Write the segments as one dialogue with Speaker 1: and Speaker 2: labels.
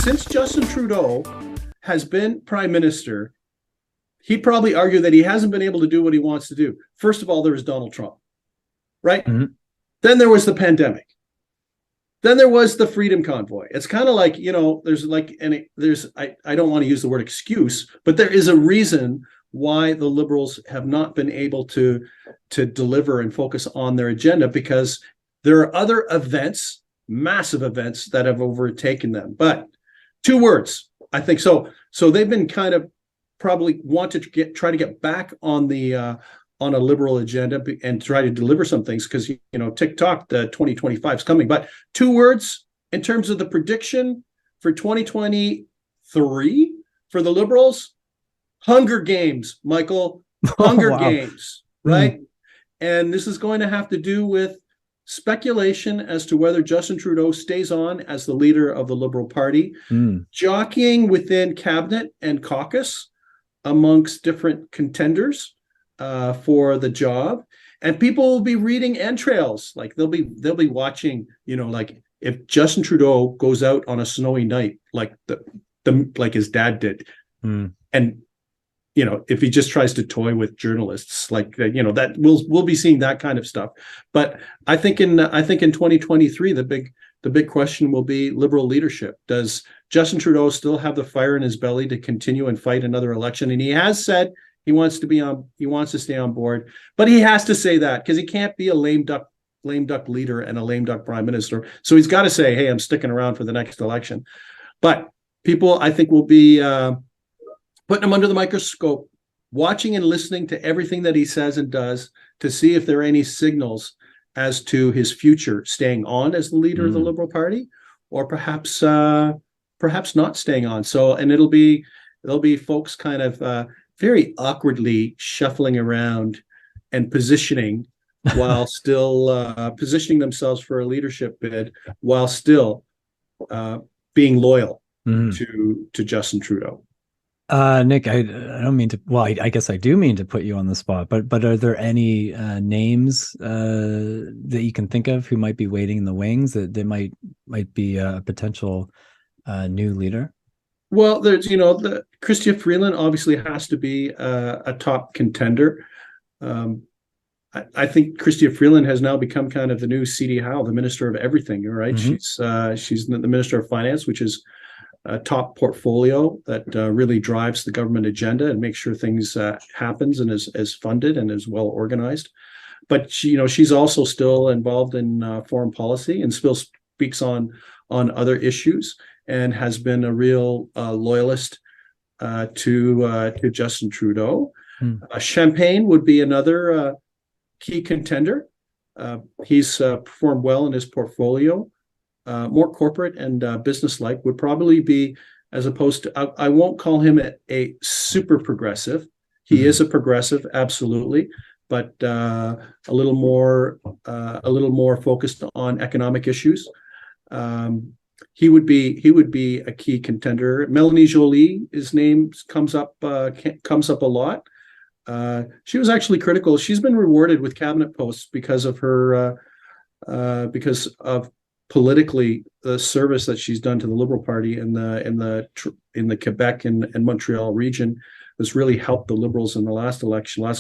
Speaker 1: since Justin Trudeau has been Prime Minister, he'd probably argue that he hasn't been able to do what he wants to do. First of all, there was Donald Trump, right?
Speaker 2: Mm-hmm.
Speaker 1: Then there was the pandemic. Then there was the Freedom Convoy. It's kind of like, I don't want to use the word excuse, but there is a reason why the Liberals have not been able to deliver and focus on their agenda, because there are other events, massive events, that have overtaken them. But two words, I think so. So they've been kind of probably want to try to get back on the on a Liberal agenda and try to deliver some things, because TikTok, the 2025 is coming. But two words in terms of the prediction for 2023 for the Liberals: Hunger Games, Michael. Hunger
Speaker 2: wow.
Speaker 1: Games, right? And this is going to have to do with speculation as to whether Justin Trudeau stays on as the leader of the Liberal Party, jockeying within cabinet and caucus amongst different contenders for the job. And people will be reading entrails. Like they'll be watching, like if Justin Trudeau goes out on a snowy night, like like his dad did, and if he just tries to toy with journalists, like that we'll be seeing that kind of stuff. But I think in 2023, the big question will be Liberal leadership. Does Justin Trudeau still have the fire in his belly to continue and fight another election? And he has said he wants to stay on board, but he has to say that, because he can't be a lame duck leader and a lame duck prime minister. So he's got to say, hey, I'm sticking around for the next election. But people, I think, will be putting him under the microscope, watching and listening to everything that he says and does, to see if there are any signals as to his future staying on as the leader of the Liberal Party, or perhaps not staying on. So, and there'll be folks kind of very awkwardly shuffling around and positioning while still positioning themselves for a leadership bid, while still being loyal to Justin Trudeau.
Speaker 2: Nick, I don't mean to. Well, I guess I do mean to put you on the spot. But are there any names that you can think of who might be waiting in the wings, that they might be a potential new leader?
Speaker 1: Well, there's the Chrystia Freeland obviously has to be a top contender. I think Chrystia Freeland has now become kind of the new C.D. Howe, the Minister of Everything. Right? Mm-hmm. She's the Minister of Finance, which is a top portfolio that really drives the government agenda and makes sure things happens and is funded and is well organized. But she's also still involved in foreign policy and still speaks on other issues, and has been a real loyalist to Justin Trudeau. Champagne would be another key contender. He's performed well in his portfolio. More corporate and business-like would probably be, as opposed to, I won't call him a super progressive. He is a progressive, absolutely, but a little more focused on economic issues. He would be a key contender. Melanie Joly, his name comes up a lot. She was actually critical. She's been rewarded with cabinet posts because of her because of politically the service that she's done to the Liberal Party in the Quebec and Montreal region has really helped the Liberals in the last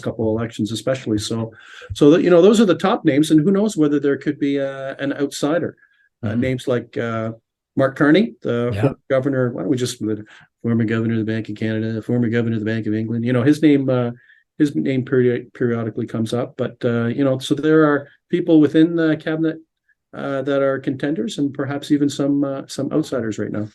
Speaker 1: couple of elections, especially. So that, those are the top names, and who knows whether there could be an outsider. Names like Mark Carney, the former governor. Why don't we just former governor of the Bank of Canada, former governor of the Bank of England? His name periodically comes up. But so there are people within the cabinet that are contenders, and perhaps even some outsiders right now.